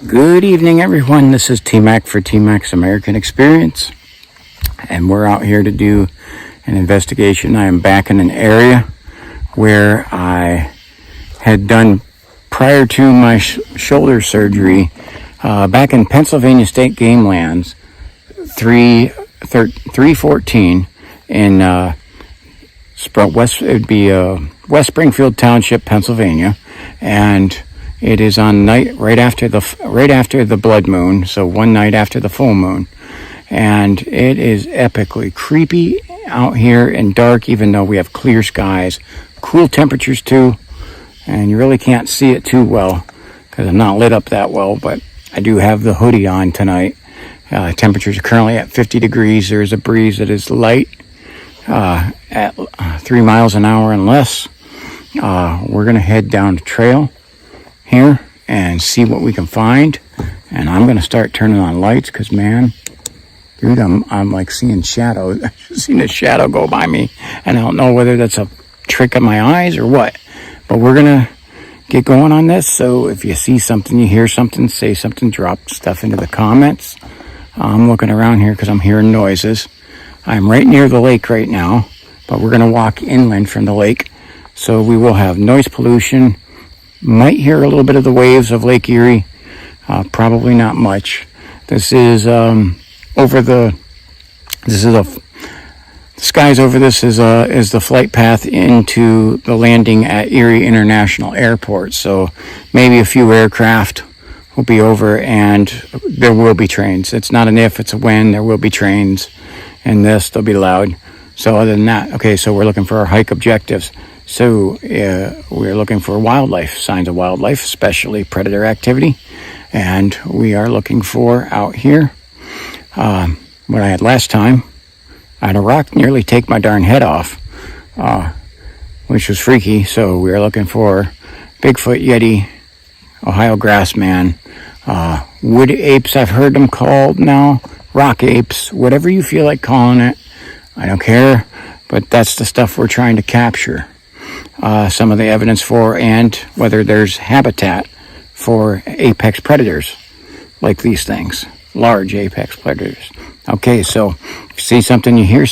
Good evening, everyone. This is T-Mac for T-Mac's American Experience, and we're out here to do an investigation. I am back in an area where I had done prior to my shoulder surgery back in Pennsylvania State Game Lands, 314 in West. It would be West Springfield Township, Pennsylvania, and it is on night right after the blood moon, so one night after the full moon, and it is epically creepy out here and dark. Even though we have clear skies, cool temperatures too, and you really can't see it too well because I'm not lit up that well. But I do have the hoodie on tonight. Temperatures are currently at 50 degrees. There is a breeze that is light at 3 miles an hour and less. We're gonna head down the trail here and see what we can find, and I'm gonna start turning on lights because, man, dude, I'm like seeing shadows. I've seen a shadow go by me, and I don't know whether that's a trick of my eyes or what, but we're gonna get going on this. So if you see something, you hear something, say something, drop stuff into the comments. I'm looking around here because I'm hearing noises. I'm right near the lake right now, but we're gonna walk inland from the lake, so we will have noise pollution. Might hear a little bit of the waves of Lake Erie, probably not much. This is the skies over this is the flight path into the landing at Erie International Airport. So maybe a few aircraft will be over, and there will be trains. It's not an if, it's a when. There will be trains, and they'll be loud. So other than that, okay, so we're looking for our hike objectives. So we're looking for wildlife, signs of wildlife, especially predator activity. And we are looking for out here, what I had last time, I had a rock nearly take my darn head off, which was freaky. So we are looking for Bigfoot, Yeti, Ohio grassman, wood apes, I've heard them called now, rock apes, whatever you feel like calling it. I don't care, but that's the stuff we're trying to capture. Some of the evidence for, and whether there's habitat for apex predators like these things, large apex predators. Okay, so if you see something, you hear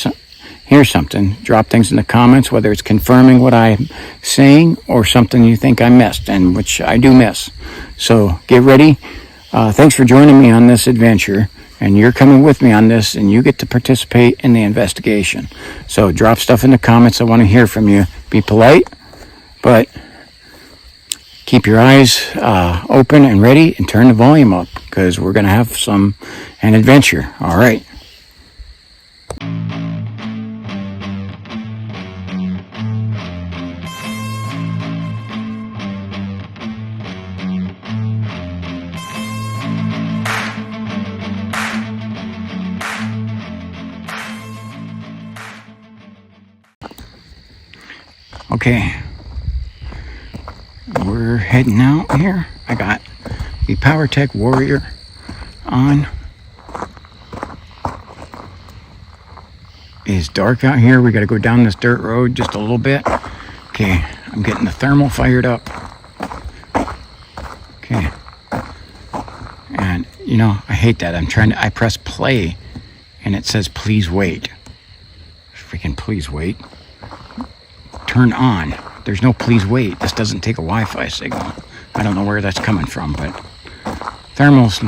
something, drop things in the comments, whether it's confirming what I'm saying or something you think I missed, and which I do miss. So get ready. Thanks for joining me on this adventure, and you're coming with me on this, and you get to participate in the investigation. So drop stuff in the comments. I want to hear from you. Be polite, but keep your eyes open and ready, and turn the volume up because we're going to have an adventure. All right. Okay, we're heading out here. I got the PowerTech Warrior on. It's dark out here. We got to go down this dirt road just a little bit. Okay, I'm getting the thermal fired up. Okay, and you know, I hate that. I press play and it says please wait. Freaking please wait. Turn on. There's no please wait. This doesn't take a Wi-Fi signal. I don't know where that's coming from, but thermal's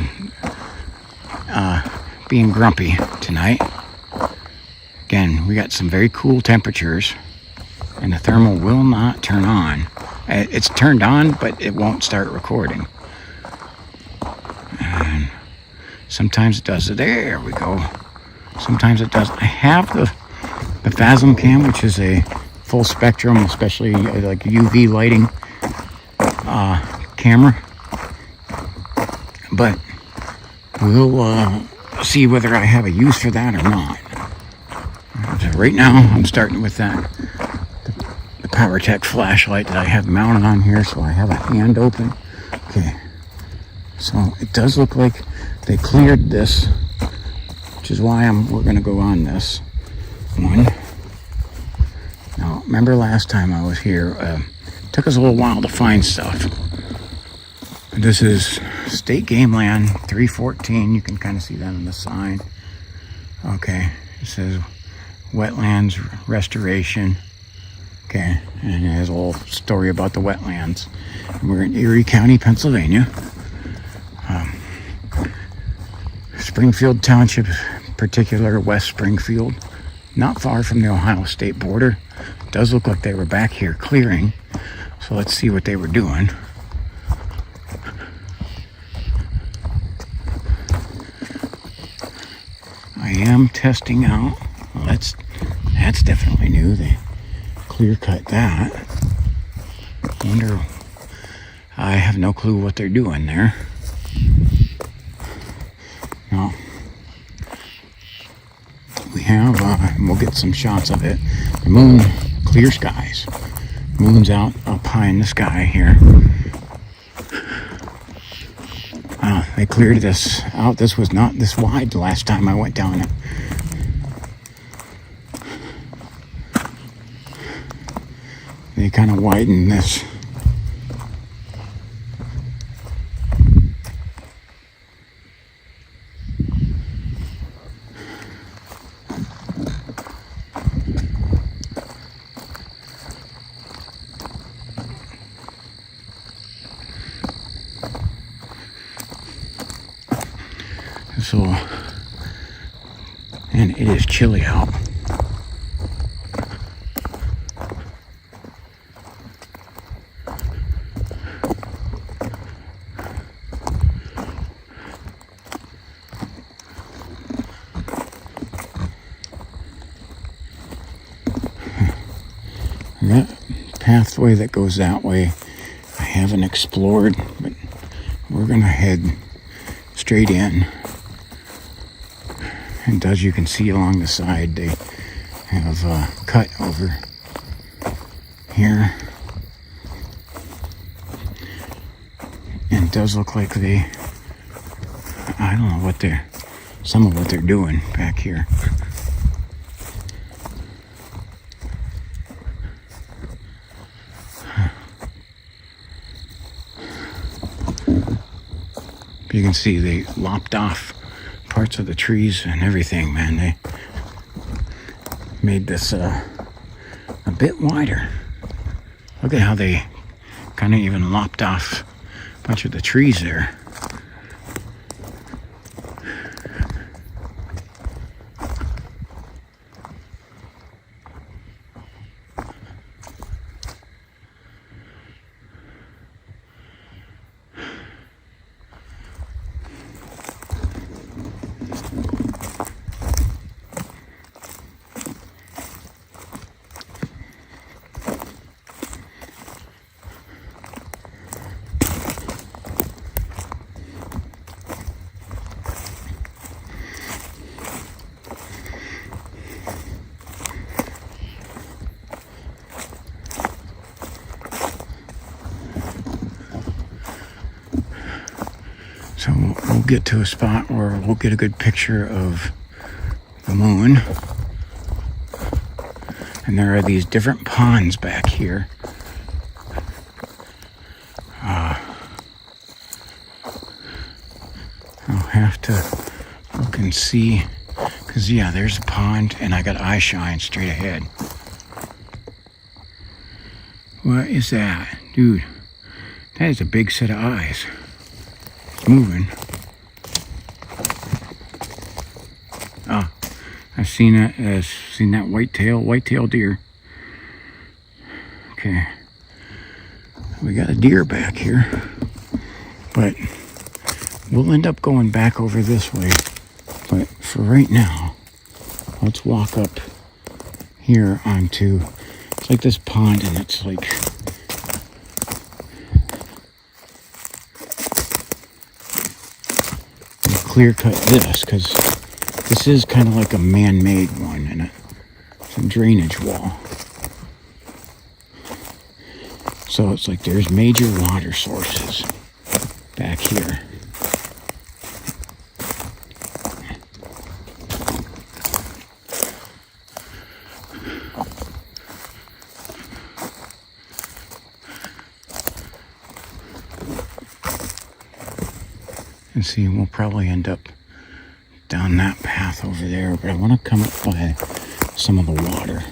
being grumpy tonight. Again, we got some very cool temperatures, and the thermal will not turn on. It's turned on, but it won't start recording. And sometimes it does. There we go. Sometimes it does. I have the Phasm Cam, which is a full spectrum, especially like UV lighting camera, but we'll see whether I have a use for that or not. So right now I'm starting with the PowerTech flashlight that I have mounted on here, so I have a hand open. Okay, so it does look like they cleared this, which is why we're going to go on this one. Now, remember last time I was here, it took us a little while to find stuff. This is State Game Land 314. You can kind of see that on the sign. Okay, it says wetlands restoration. Okay, and it has a little story about the wetlands. And we're in Erie County, Pennsylvania. Springfield Township, particular West Springfield, not far from the Ohio State border. It does look like they were back here clearing, so let's see what they were doing. I am testing out. Well, that's definitely new. They clear cut that. Wonder. I have no clue what they're doing there. No. We have, and we'll get some shots of it. The moon, clear skies. Moon's out up high in the sky here. They cleared this out. This was not this wide the last time I went down it. They kind of widened this. So, and it is chilly out. That pathway that goes that way, I haven't explored, but we're gonna head straight in. And as you can see along the side, they have cut over here. And it does look like they, I don't know what they're, some of what they're doing back here. You can see they lopped off parts of the trees and everything, man. They made this a bit wider. Look at how they kind of even lopped off a bunch of the trees there. So we'll get to a spot where we'll get a good picture of the moon. And there are these different ponds back here. I'll have to look and see. Because, yeah, there's a pond and I got eye shine straight ahead. What is that? Dude, that is a big set of eyes. Moving. I've seen that white-tailed deer. Okay, we got a deer back here, but we'll end up going back over this way. But for right now, let's walk up here onto, it's like this pond, and it's like, clear cut this, because this is kind of like a man-made one, and it's a drainage wall. So it's like there's major water sources back here. And see, we'll probably end up down that path over there, but I want to come up by some of the water.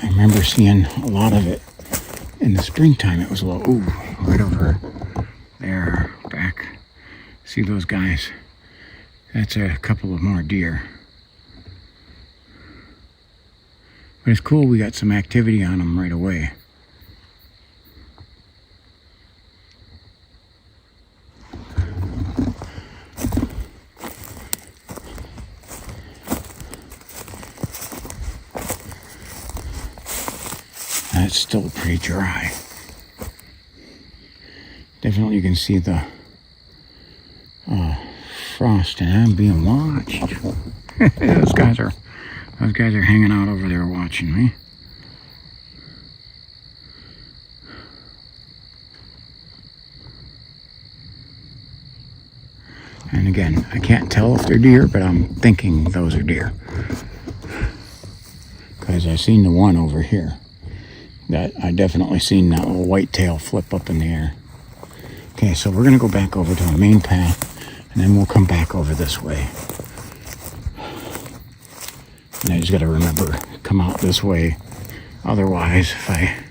I remember seeing a lot of it in the springtime. It was right over there, back. See those guys? That's a couple of more deer. But it's cool, we got some activity on them right away. It's still pretty dry. Definitely you can see the frost, and I'm being watched. Those guys are hanging out over there watching me. And again, I can't tell if they're deer, but I'm thinking those are deer. Because I seen the one over here. That I definitely seen that little white tail flip up in the air. Okay, so we're gonna go back over to the main path, and then we'll come back over this way. And I just gotta remember, come out this way. Otherwise, if I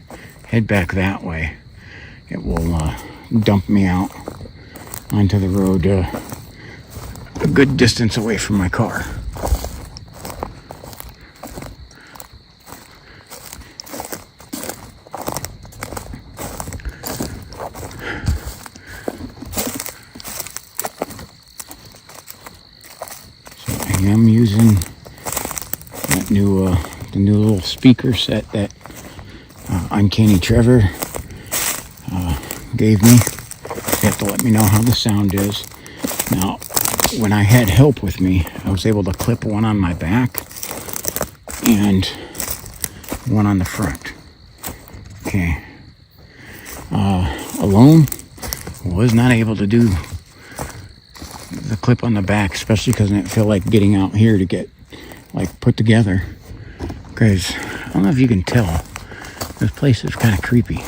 head back that way, it will dump me out onto the road a good distance away from my car. I'm using that the new little speaker set that Uncanny Trevor gave me. You have to let me know how the sound is. Now, when I had help with me, I was able to clip one on my back and one on the front. Okay. Alone, was not able to do the clip on the back, especially because I didn't feel like getting out here to get like put together, because I don't know if you can tell, this place is kind of creepy.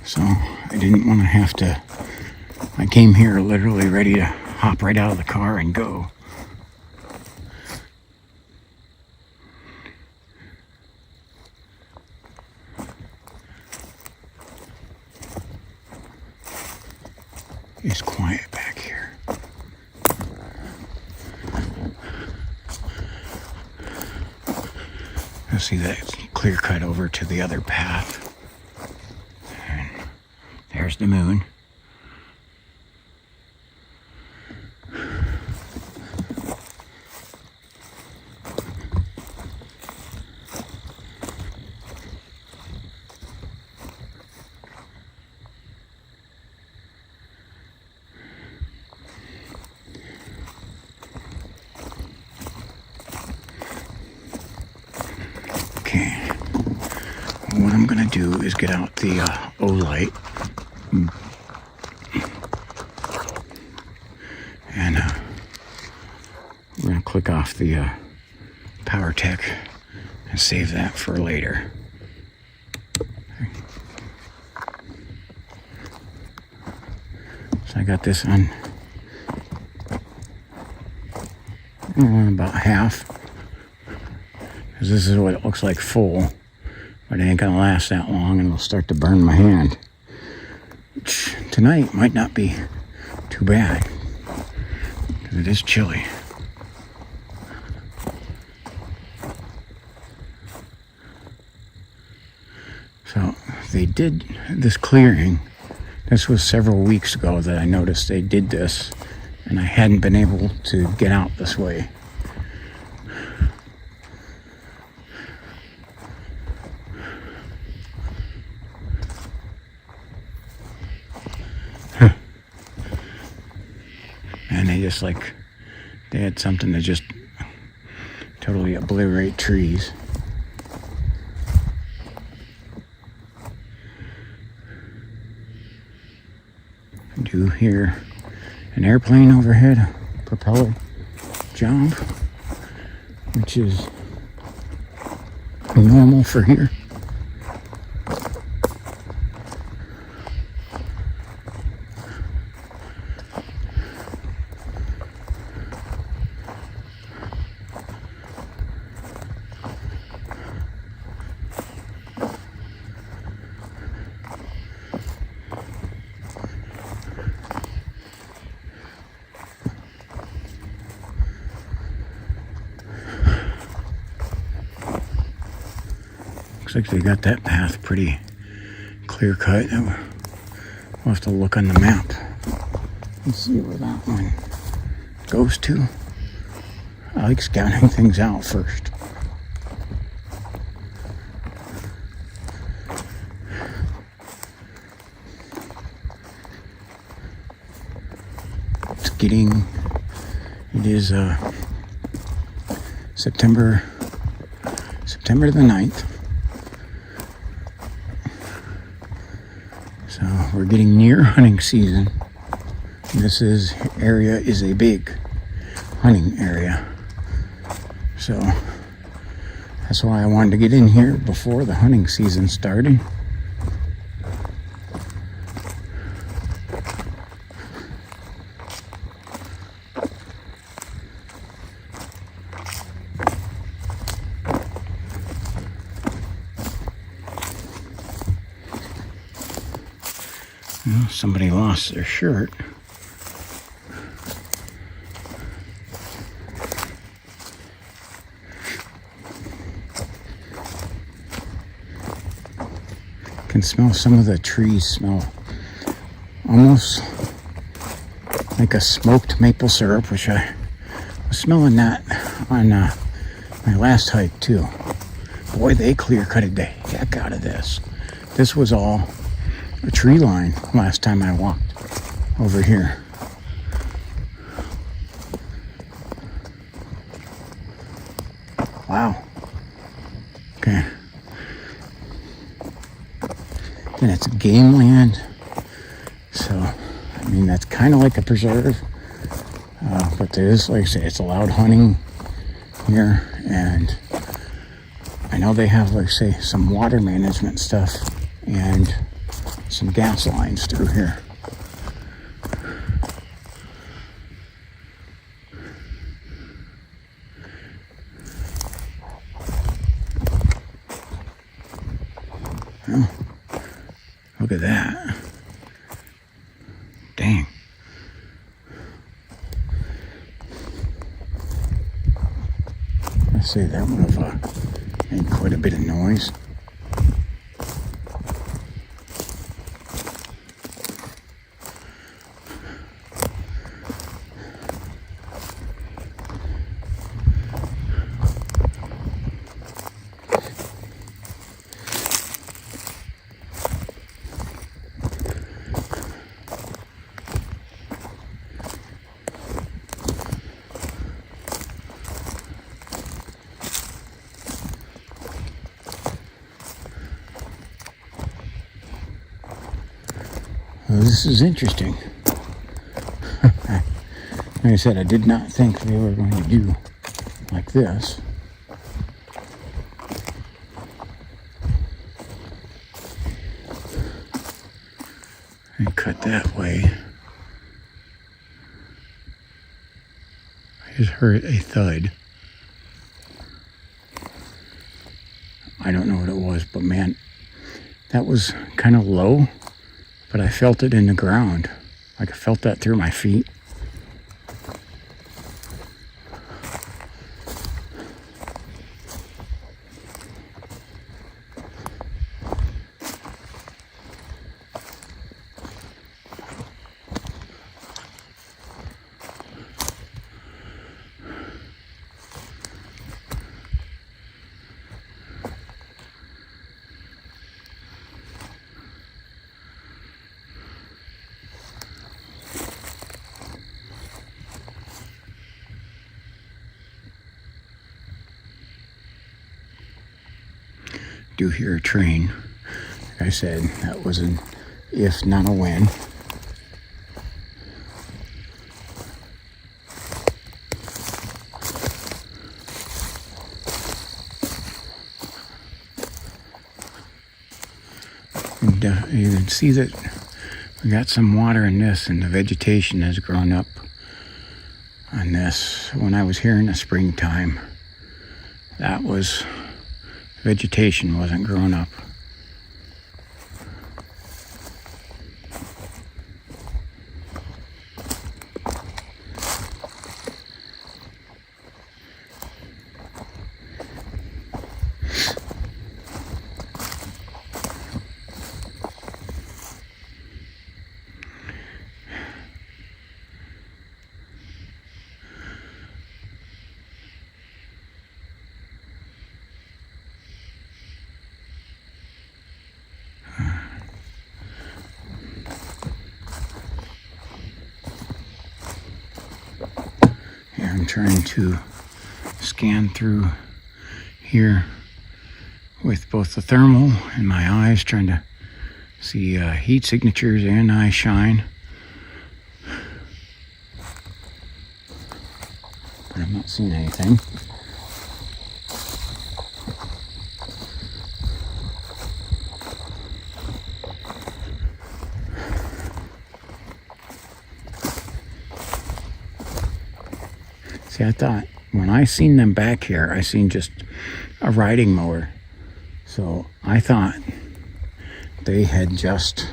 So I didn't want to have to, I came here literally ready to hop right out of the car and go. It's quiet back here. You'll see that clear cut over to the other path. There's the moon. Okay. What I'm gonna do is get out the O-light. And we're going to click off the power tech and save that for later. So I got this on about half, because this is what it looks like full, but it ain't going to last that long and it'll start to burn my hand. Which tonight might not be too bad. It is chilly. So they did this clearing. This was several weeks ago that I noticed they did this, and I hadn't been able to get out this way. And they just like They had something to just totally obliterate trees. I do hear an airplane overhead, a propeller job, which is normal for here. Looks like they got that path pretty clear cut. We'll have to look on the map and see where that one goes to. I like scouting things out first. It is September the 9th. So we're getting near hunting season. This area is a big hunting area. So that's why I wanted to get in here before the hunting season started. Well, somebody lost their shirt. Can smell some of the trees smell almost like a smoked maple syrup, which I was smelling that on my last hike too. Boy, they clear-cutted the heck out of this. This was all a tree line last time I walked over here. Wow. Okay. And it's game land. So, I mean, that's kind of like a preserve. But there is, like I say, it's allowed hunting here. And I know they have, like I say, some water management stuff and some gas lines through here. Oh, look at that. Dang. Let's see, that would have made quite a bit of noise. Well, this is interesting. Like I said, I did not think they were going to do like this. And cut that way. I just heard a thud. I don't know what it was, but man, that was kind of low. But I felt it in the ground. Like I felt that through my feet. do hear a train. Like I said, that was an if, not a when. And you can see that we got some water in this, and the vegetation has grown up on this. When I was here in the springtime, that was, vegetation wasn't grown up. I'm trying to scan through here with both the thermal and my eyes, trying to see heat signatures and eye shine. But I'm not seeing anything. See, I thought when I seen them back here, I seen just a riding mower. So I thought they had just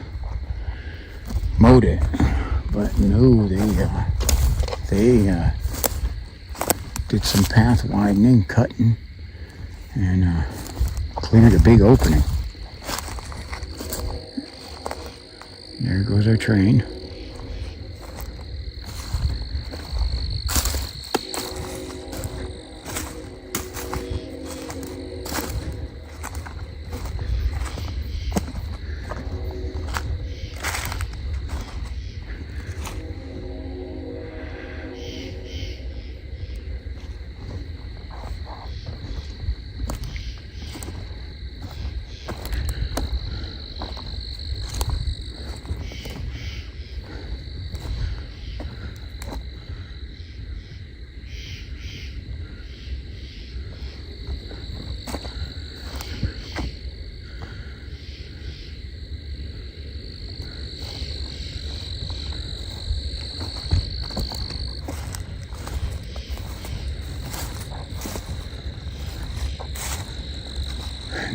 mowed it. But no, they did some path widening, cutting, and cleared a big opening. There goes our train.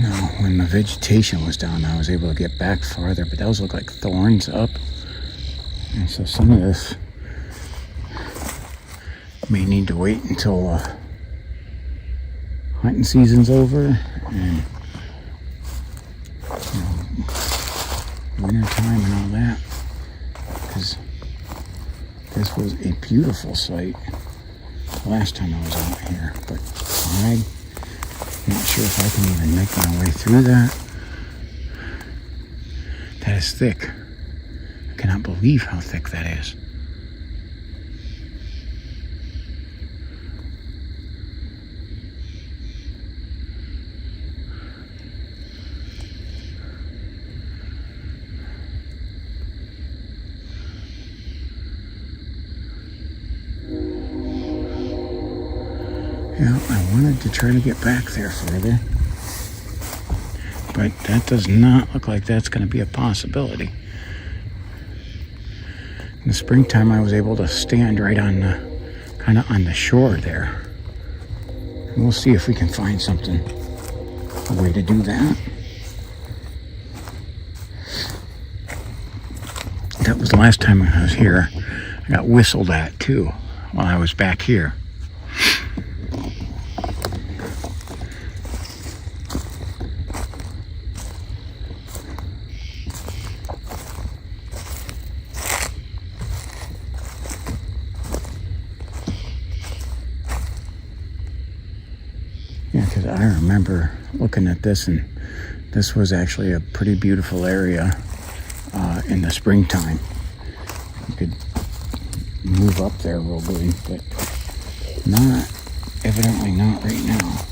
Now, when the vegetation was down, I was able to get back farther, but those look like thorns up. And so some of this may need to wait until hunting season's over and winter time and all that. Because this was a beautiful sight last time I was out here, but I'm not sure if I can even make my way through that. That is thick. I cannot believe how thick that is. Yeah, I wanted to try to get back there further, but that does not look like that's going to be a possibility. In the springtime, I was able to stand right on the, kind of on the shore there. And we'll see if we can find something, a way to do that. That was the last time I was here. I got whistled at too while I was back here. Yeah, because I remember looking at this, and this was actually a pretty beautiful area in the springtime. You could move up there real good, but evidently not right now.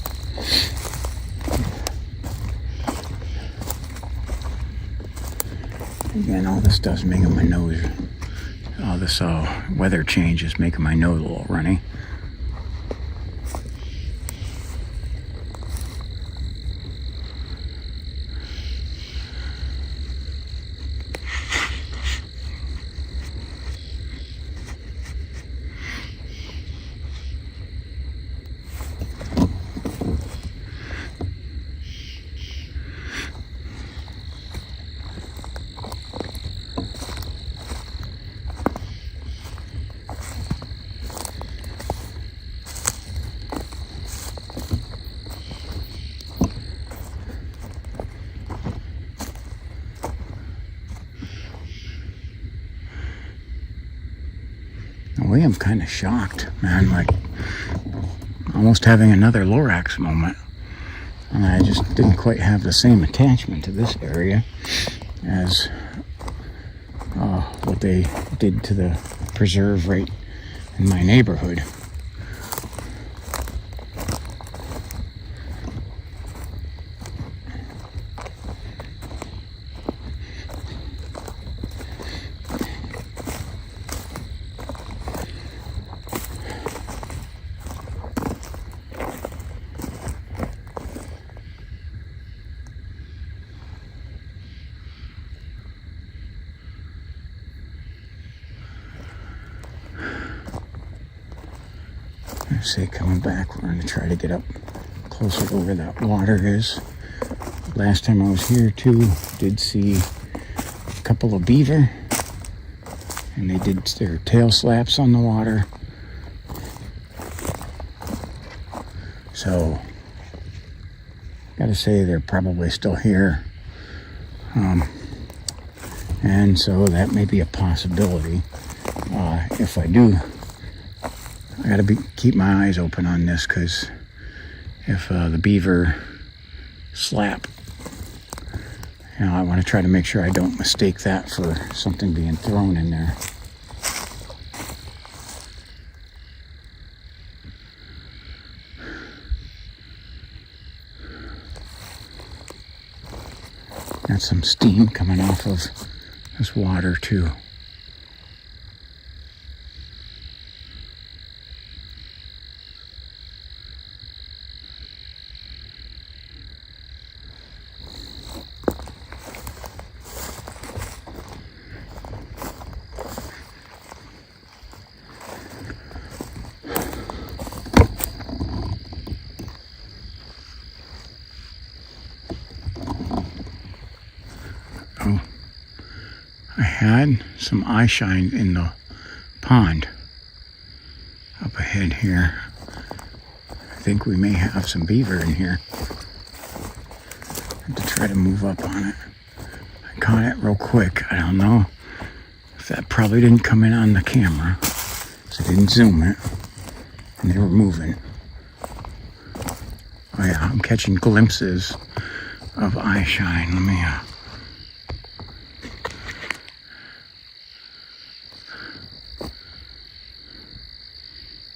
Again, all this stuff's making my nose, all this weather change is making my nose a little runny. I'm kind of shocked, man, like almost having another Lorax moment. And I just didn't quite have the same attachment to this area as what they did to the preserve right in my neighborhood. Say coming back, we're going to try to get up closer to where that water is. Last time I was here too, did see a couple of beaver, and they did their tail slaps on the water. So gotta say they're probably still here, and so that may be a possibility. If I do, I gotta keep my eyes open on this, because if the beaver slap, I want to try to make sure I don't mistake that for something being thrown in there. Got some steam coming off of this water too. I had some eye shine in the pond up ahead here. I think we may have some beaver in here. I have to try to move up on it. I caught it real quick. I don't know if that probably didn't come in on the camera, so I didn't zoom it, and they were moving. Oh yeah, I'm catching glimpses of eye shine. Let me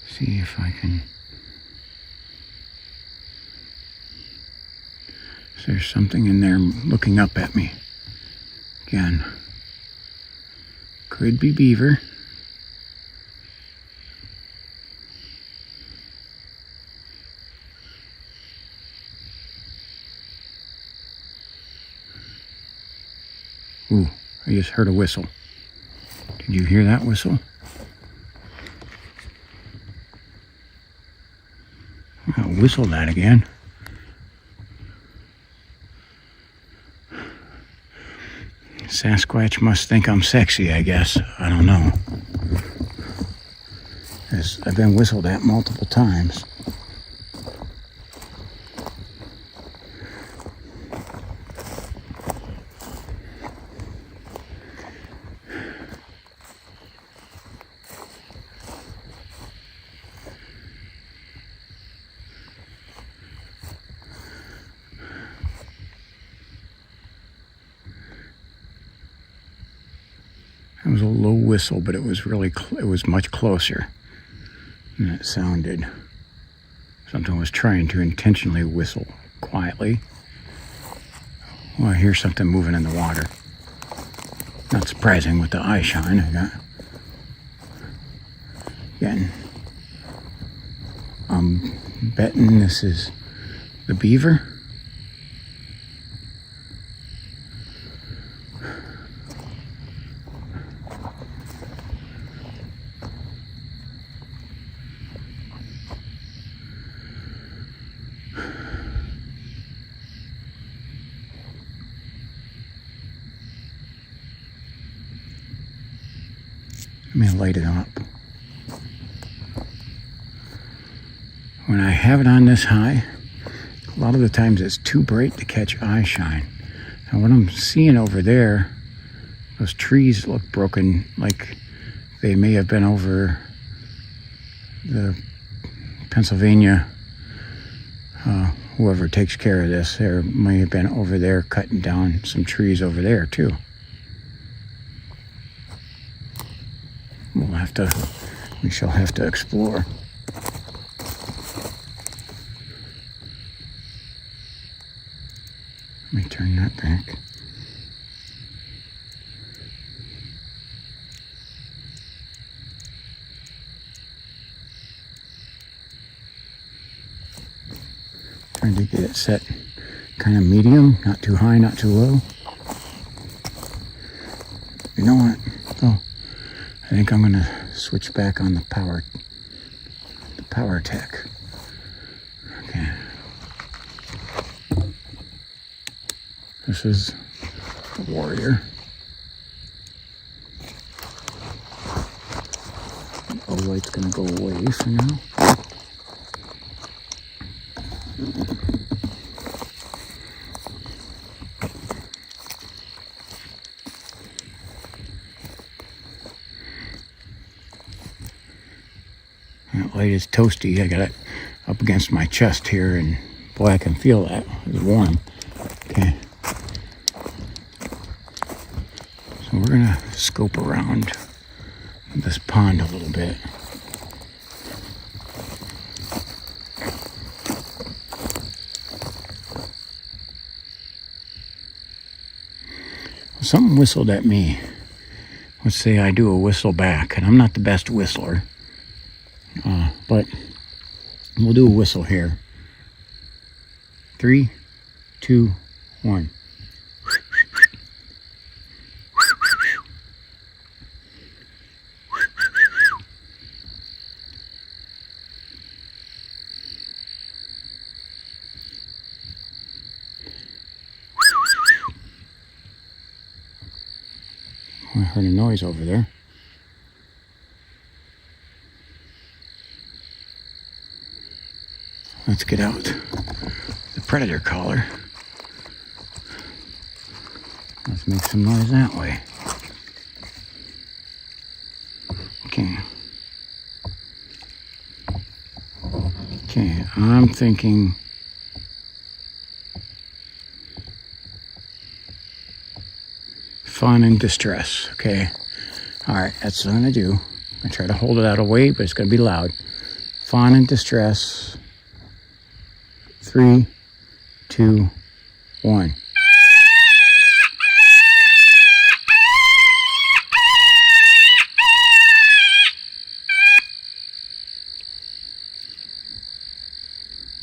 see if I can. So there's something in there looking up at me again. Could be beaver. Ooh, I just heard a whistle. Did you hear that whistle? I'll whistle that again. Sasquatch must think I'm sexy, I guess. I don't know. I've been whistled at multiple times. It was a low whistle, but it was really, it was much closer than it sounded. Something was trying to intentionally whistle quietly. Oh, I hear something moving in the water. Not surprising with the eye shine I got. Again, I'm betting this is the beaver. Let me light it up. When I have it on this high, a lot of the times it's too bright to catch eye shine. And what I'm seeing over there, those trees look broken, like they may have been over the Pennsylvania, whoever takes care of this, there may have been over there cutting down some trees over there too. We shall have to explore. Let me turn that back. Trying to get it set kind of medium, not too high, not too low. You know what? Oh, I think I'm gonna switch back on the power tech. Okay. This is the Warrior. The low light's gonna go away for now. That light is toasty. I got it up against my chest here, and boy, I can feel that. It's warm. Okay. So we're gonna scope around this pond a little bit. Something whistled at me. Let's say I do a whistle back, and I'm not the best whistler. But we'll do a whistle here. 3, 2, 1. I heard a noise over there. Let's get out the predator collar. Let's make some noise that way. Okay. Okay, I'm thinking fawn in distress. Okay. Alright, that's what I'm gonna do. I'm gonna try to hold it out of weight, but it's gonna be loud. Fawn in distress. 3, 2, 1.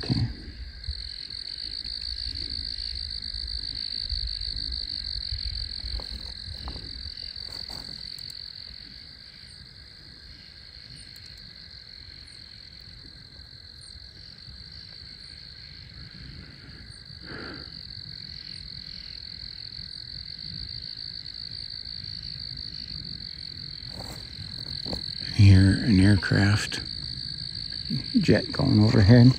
Okay. Here, an aircraft jet going overhead.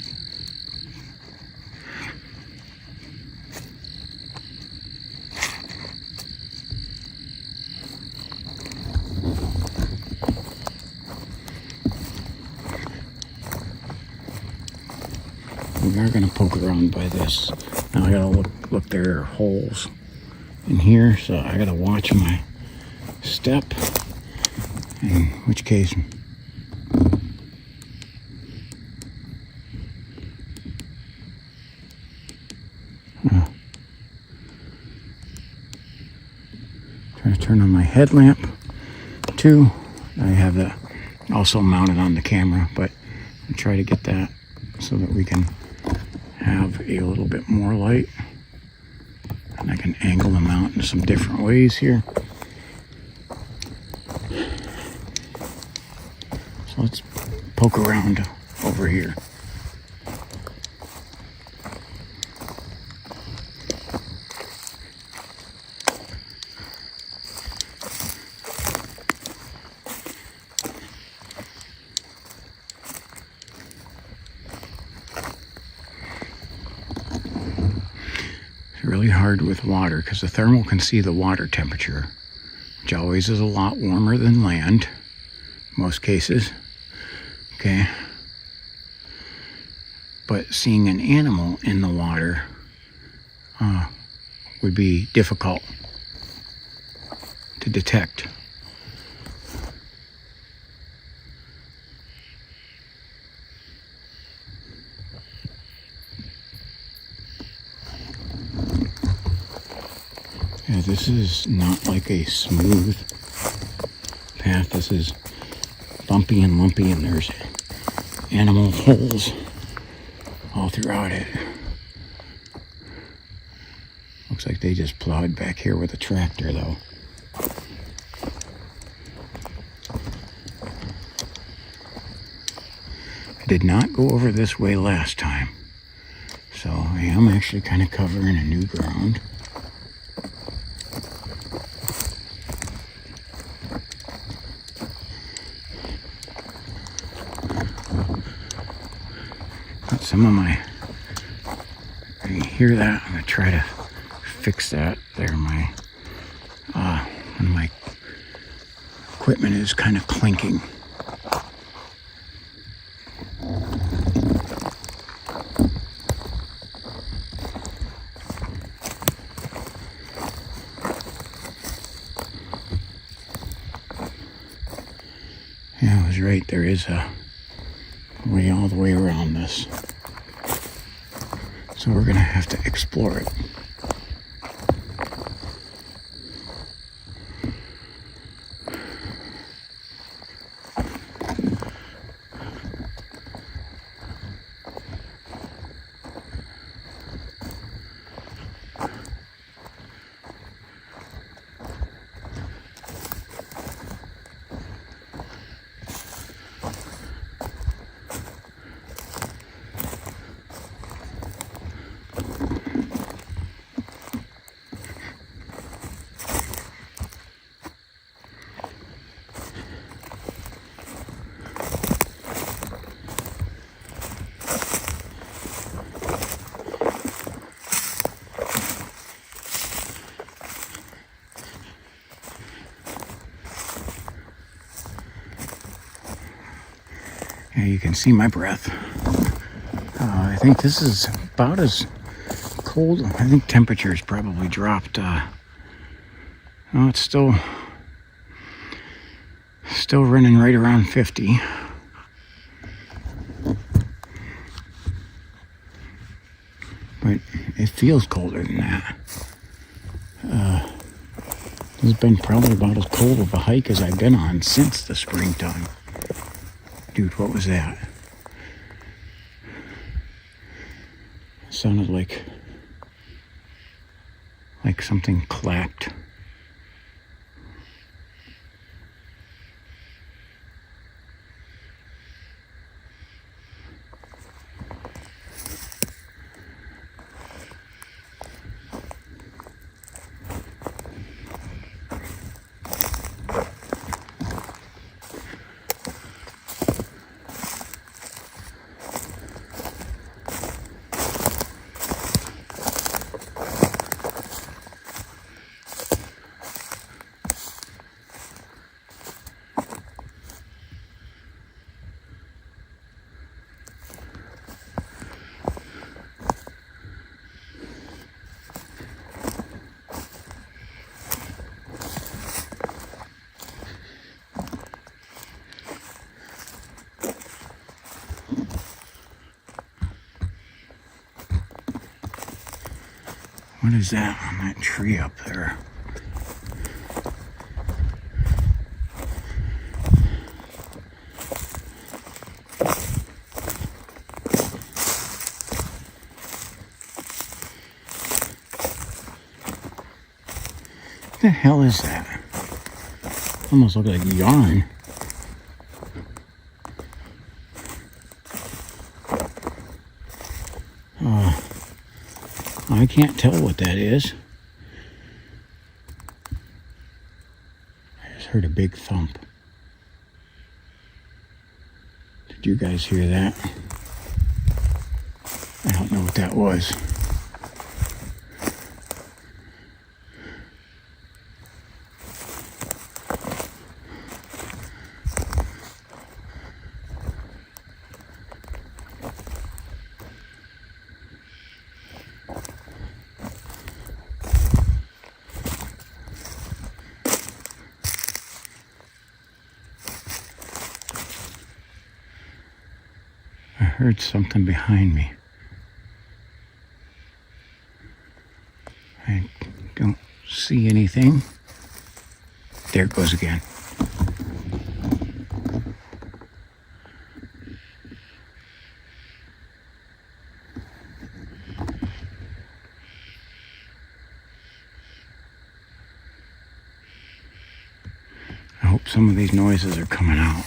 We are going to poke around by this. Now I gotta look, there are holes in here, so I gotta watch my step. In which case, trying going to turn on my headlamp too. I have that also mounted on the camera, but I'll try to get that so that we can have a little bit more light. And I can angle them out in some different ways here. So let's poke around over here. Really hard with water because the thermal can see the water temperature, which always is a lot warmer than land, most cases. Okay. But seeing an animal in the water would be difficult to detect. Yeah, this is not like a smooth path. This is bumpy and lumpy, and there's animal holes all throughout it. Looks like they just plowed back here with a tractor, though. I did not go over this way last time, so I am actually kind of covering a new ground. Some of my, you hear that? I'm gonna try to fix that there. My one of my equipment is kind of clinking. Yeah, I was right. There is a way all the way around this. So we're gonna have to explore it. Yeah, you can see my breath. I think this is about as cold. I think temperature's probably dropped. It's still running right around 50. But it feels colder than that. This has been probably about as cold of a hike as I've been on since the springtime. Dude, what was that? It sounded like something clapped. What is that on that tree up there? the hell is that? Almost looks like yarn. I can't tell what that is. I just heard a big thump. Did you guys hear that? I don't know what that was. I heard something behind me. I don't see anything. There it goes again. I hope some of these noises are coming out.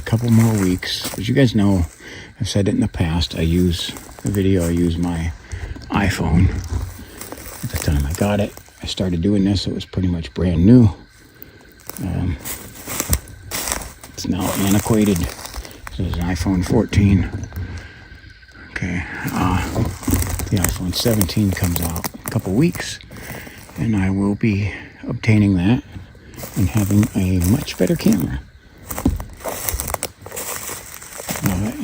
Couple more weeks. As you guys know, I've said it in the past, I use my iPhone. At the time I got it, I started doing this, it was pretty much brand new. It's now antiquated. This is an iPhone 14. Okay, the iPhone 17 comes out in a couple weeks, and I will be obtaining that and having a much better camera.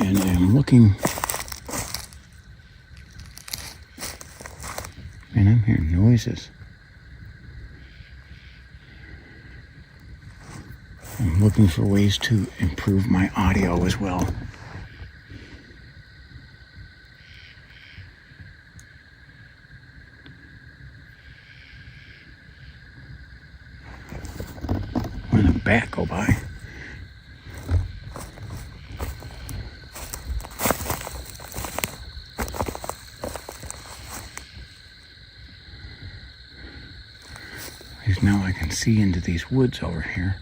And I'm looking, and I'm hearing noises. I'm looking for ways to improve my audio as well. When a bat go by. Now I can see into these woods over here.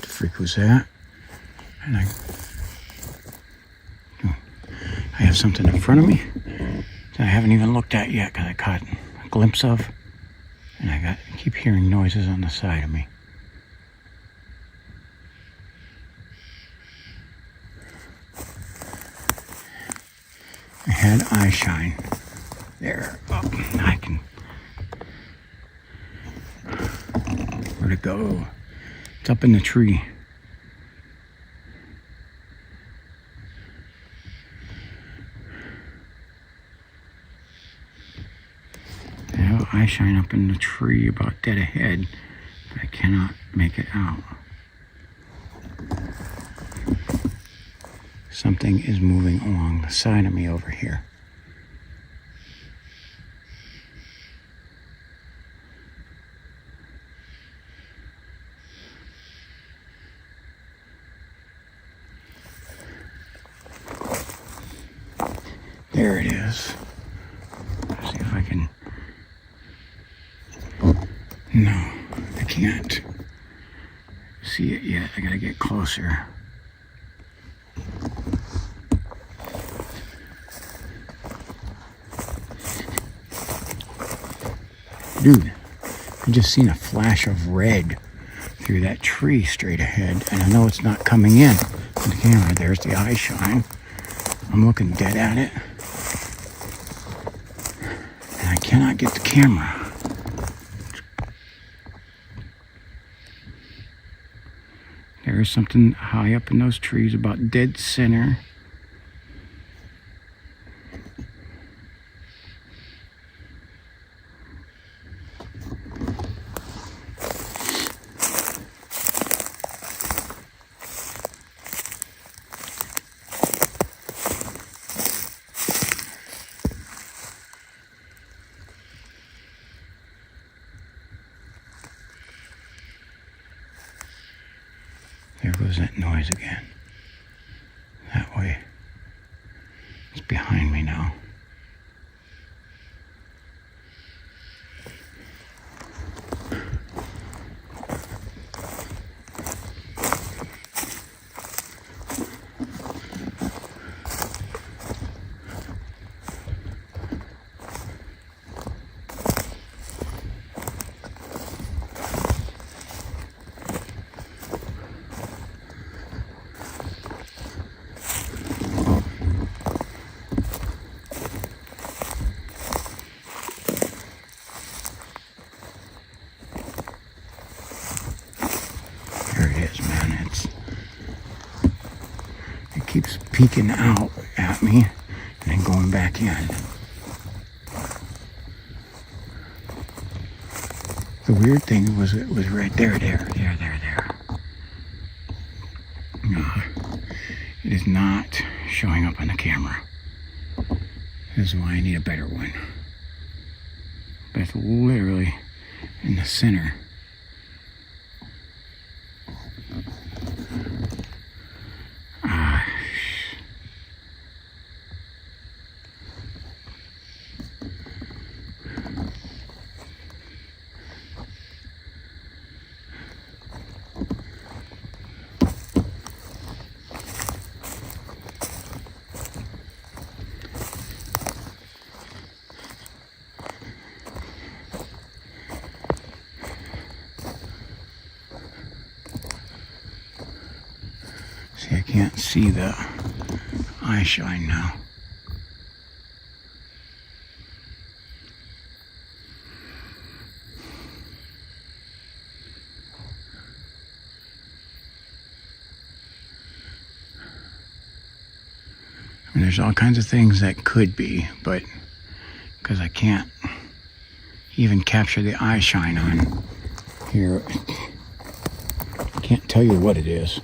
Freak was that? And I have something in front of me that I haven't even looked at yet because I caught a glimpse of, and I keep hearing noises on the side of me. I had eye shine there. Oh, I can. Where'd it go? It's up in the tree. I have eye shine up in the tree about dead ahead, but I cannot make it out. Something is moving along the side of me over here. There it is. Let's see if I can. No, I can't see it yet. I gotta get closer. Dude, I just seen a flash of red through that tree straight ahead, and I know it's not coming in on the camera. There's the eye shine. I'm looking dead at it, and I cannot get the camera. There is something high up in those trees, about dead center. There goes that noise again. That way. It's behind me now. Keeps peeking out at me and then going back in. The weird thing was it was right there. It is not showing up on the camera. This is why I need a better one. But it's literally in the center. See, I can't see the eye shine now. I mean, there's all kinds of things that could be, but because I can't even capture the eye shine on here, I can't tell you what it is.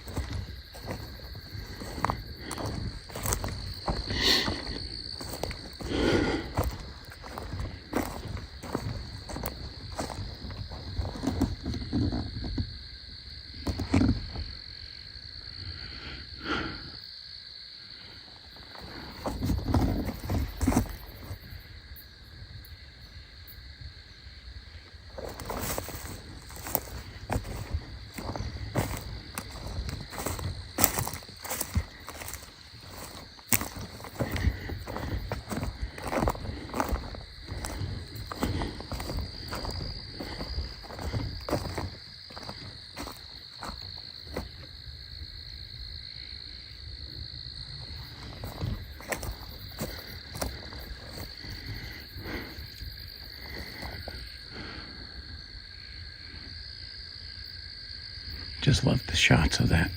Just love the shots of that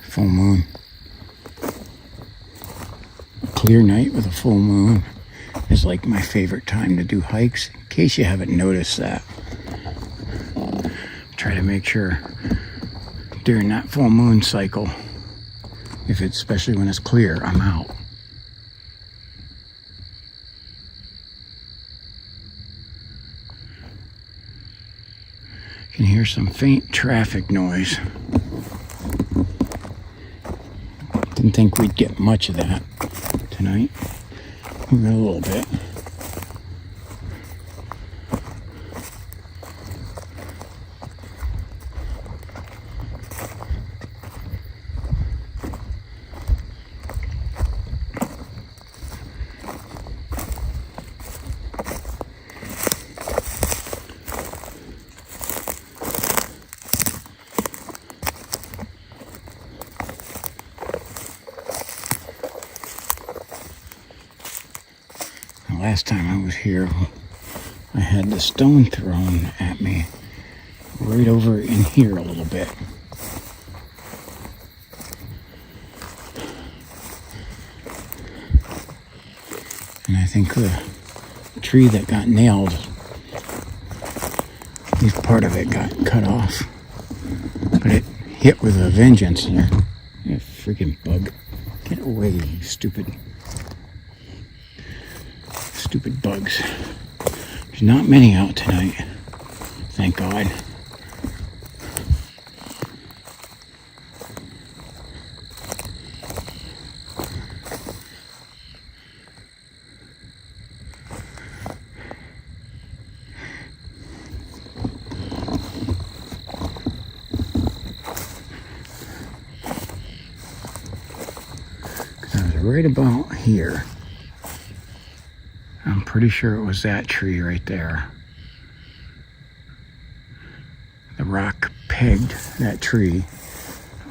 full moon. A clear night with a full moon is like my favorite time to do hikes, in case you haven't noticed that. Try to make sure during that full moon cycle, if it's especially when it's clear, I'm out. Can hear some faint traffic noise. Didn't think we'd get much of that tonight. Move it a little bit. Last time I was here, I had the stone thrown at me right over in here a little bit. And I think the tree that got nailed, at least part of it got cut off. But it hit with a vengeance there. You freaking bug. Get away, you stupid bugs. There's not many out tonight, thank God. Because I was right about here. I'm pretty sure it was that tree right there. The rock pegged that tree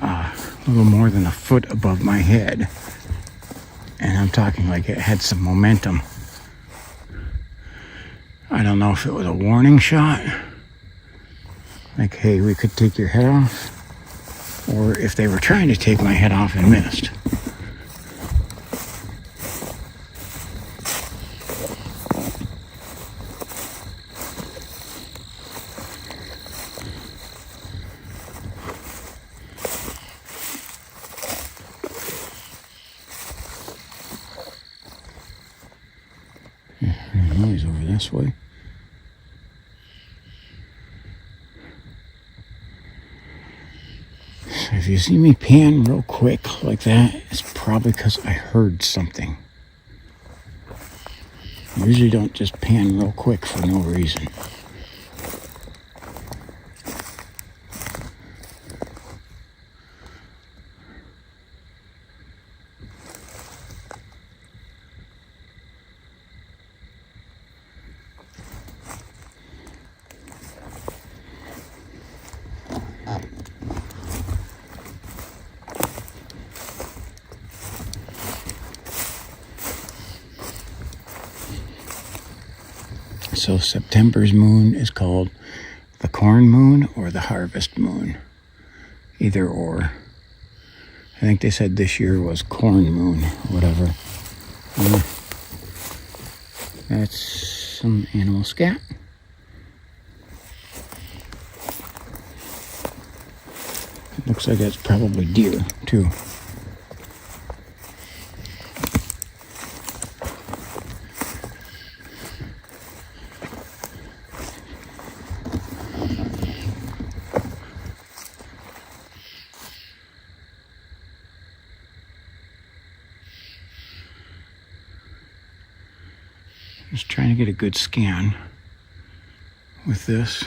a little more than a foot above my head. And I'm talking like it had some momentum. I don't know if it was a warning shot. Like, hey, we could take your head off. Or if they were trying to take my head off and missed. Noise over this way. So if you see me pan real quick like that, it's probably because I heard something. I usually don't just pan real quick for no reason. So September's moon is called the corn moon or the harvest moon. Either or. I think they said this year was corn moon or whatever. That's some animal scat. It looks like that's probably deer too. Just trying to get a good scan with this.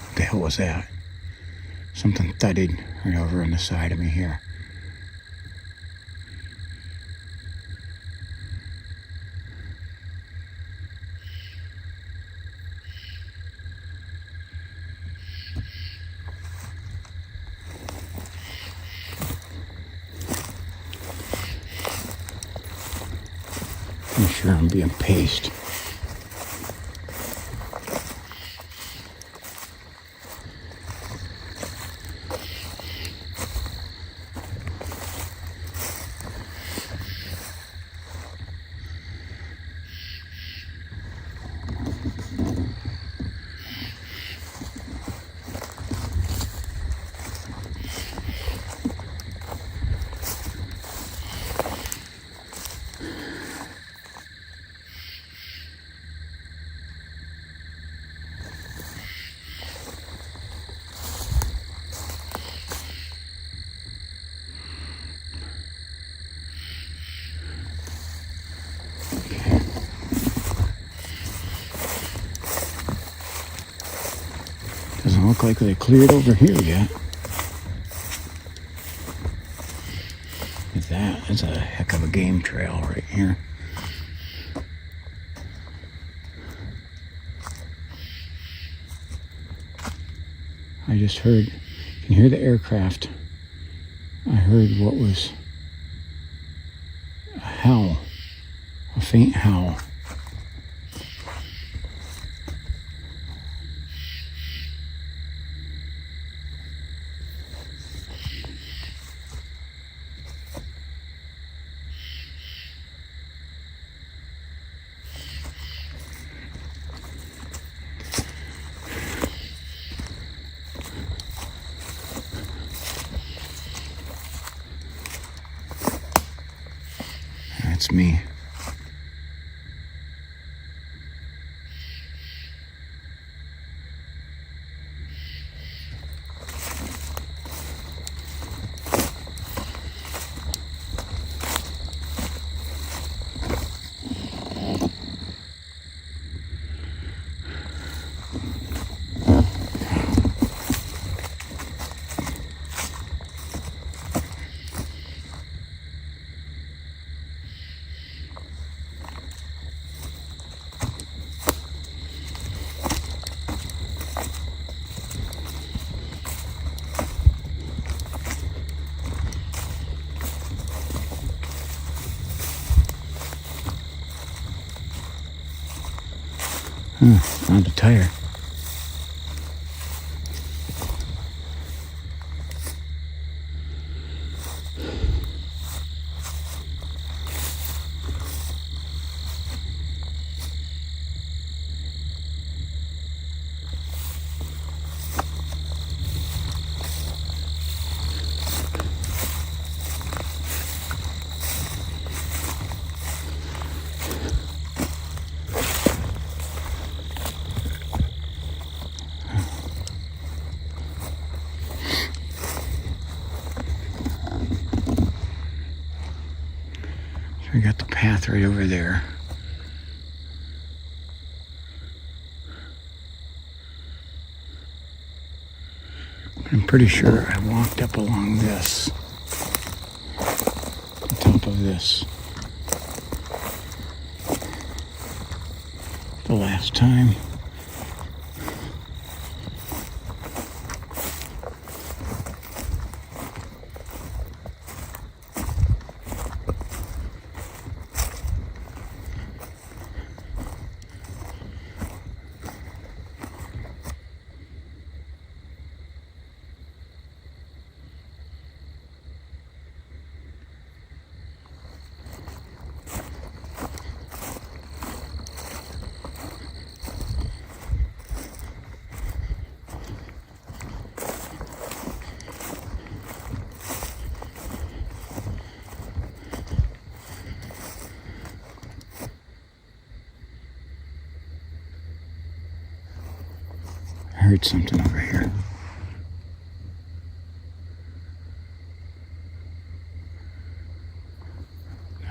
What the hell was that? Something thudded right over on the side of me here. I'm sure I'm being paced. Doesn't look like they cleared over here yet. That's a heck of a game trail right here. I just heard, you can hear the aircraft. I heard what was a howl, a faint howl. That's me. Found a tire. We got the path right over there. I'm pretty sure I walked up along this, the top of this, the last time. I heard something over here.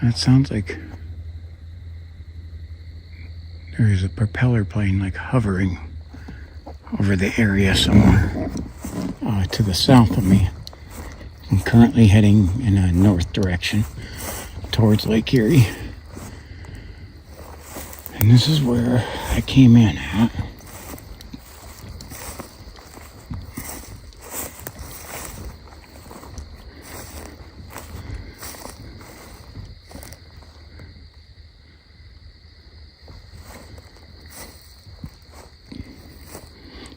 That sounds like there's a propeller plane like hovering over the area somewhere to the south of me. I'm currently heading in a north direction towards Lake Erie. And this is where I came in at.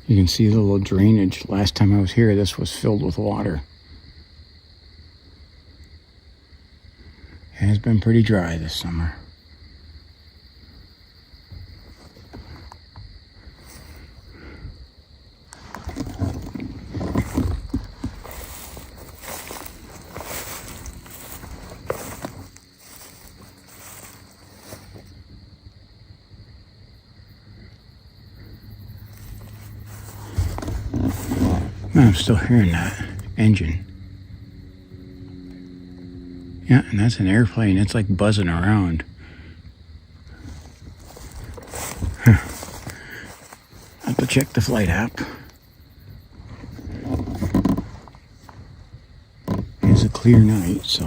You can see the little drainage. Last time I was here, this was filled with water. It has been pretty dry this summer. I'm still hearing that engine. Yeah, and that's an airplane. It's like buzzing around. Huh. I have to check the flight app. clear night, so.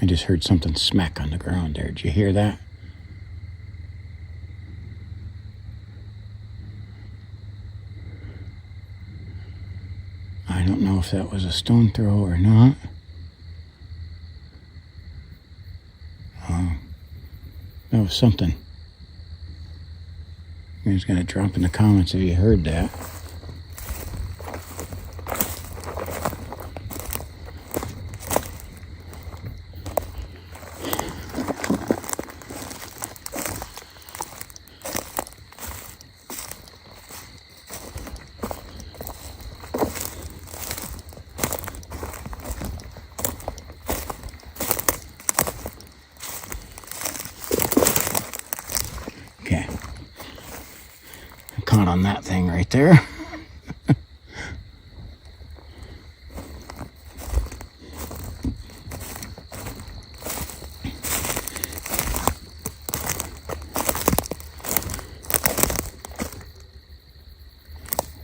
I just heard something smack on the ground there. Did you hear that? I don't know if that was a stone throw or not. That was something. You guys gotta drop in the comments if you heard that. Okay. I caught on that thing right there.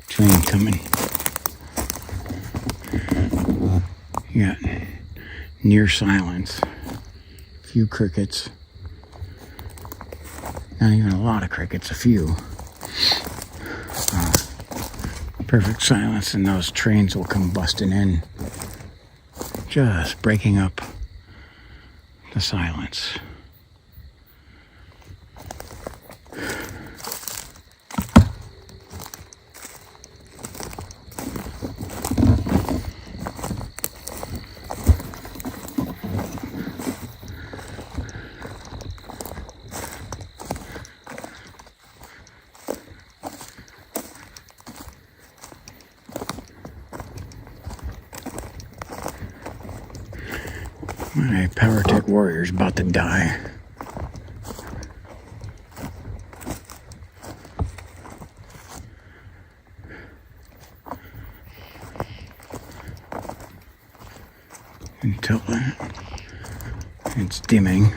Train coming. You got near silence. Few crickets. Not even a lot of crickets, a few. Perfect silence, and those trains will come busting in, just breaking up the silence. My Power Tech Warrior's about to die. Until then, it's dimming.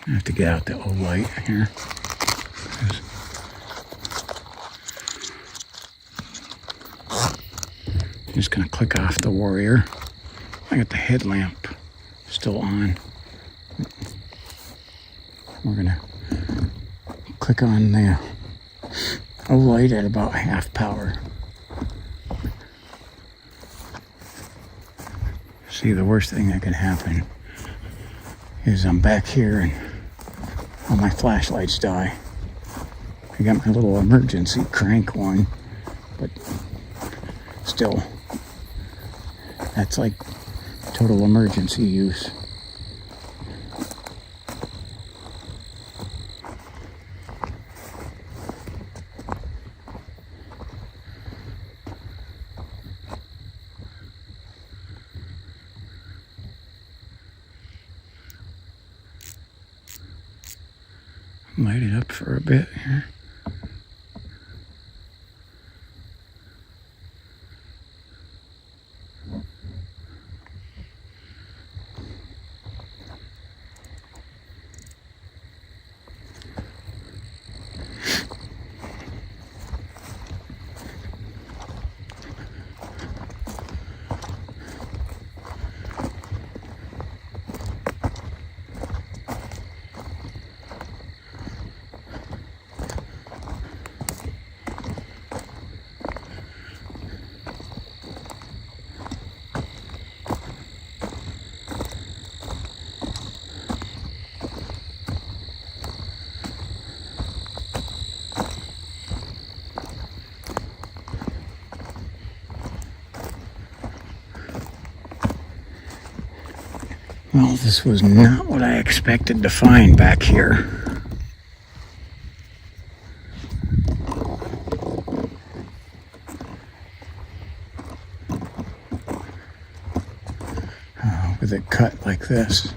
I have to get out the old light here. I'm just gonna click off the Warrior. I got the headlamp still on. We're gonna click on the old light at about half power. See, the worst thing that could happen is I'm back here and all my flashlights die. I got my little emergency crank one, but still, that's like total emergency use. Light it up for a bit here. Well, this was not what I expected to find back here. With it cut like this.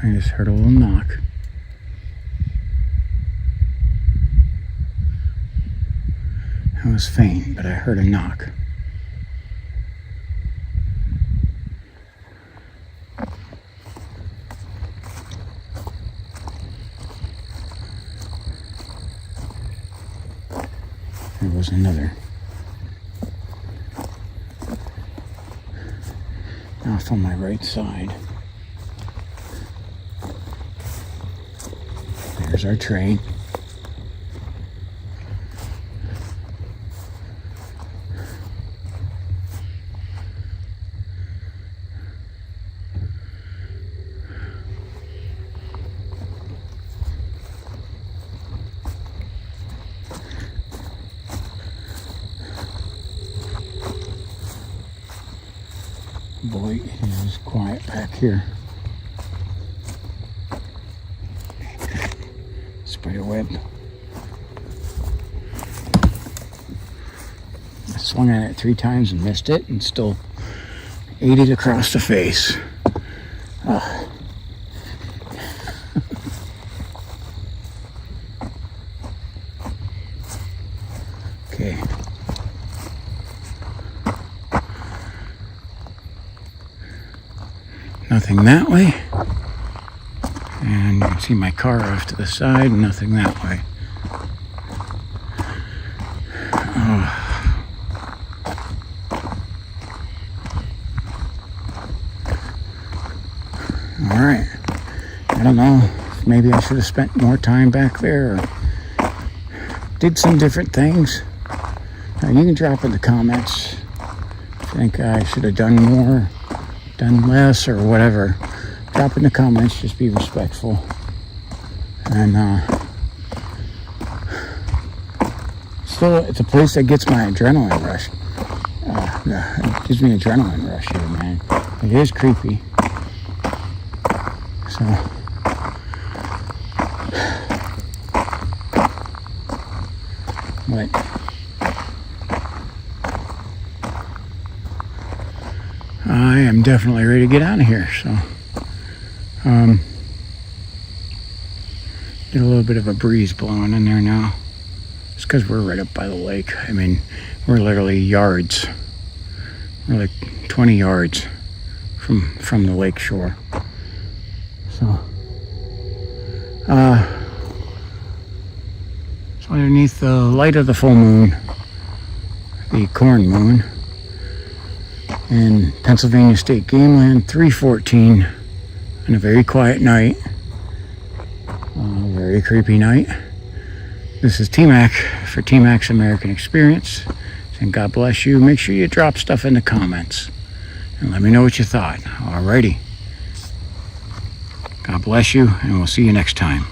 I just heard a little knock. It was faint, but I heard a knock. There was another. Off on my right side. There's our train. Boy, it is quiet back here. Spider web. I swung at it 3 times and missed it, and still ate it across the face. Okay. Nothing that way. And you can see my car off to the side, nothing that way. Oh. All right. I don't know. Maybe I should have spent more time back there or did some different things. You can drop in the comments if you think I should have done more, done less, or whatever. Drop in the comments, just be respectful. And still, it's a place that gets my adrenaline rush. It gives me an adrenaline rush here, man. It is creepy. So, but I am definitely ready to get out of here. So. Get a little bit of a breeze blowing in there now. It's because we're right up by the lake. I mean, we're literally yards. We're like 20 yards from the lake shore. So, it's underneath the light of the full moon, the corn moon, in Pennsylvania State Game Land 314. On a very quiet night, very creepy night. This is T-Mac for T-Mac's American Experience, and God bless you. Make sure you drop stuff in the comments and let me know what you thought. Alrighty. God bless you, and we'll see you next time.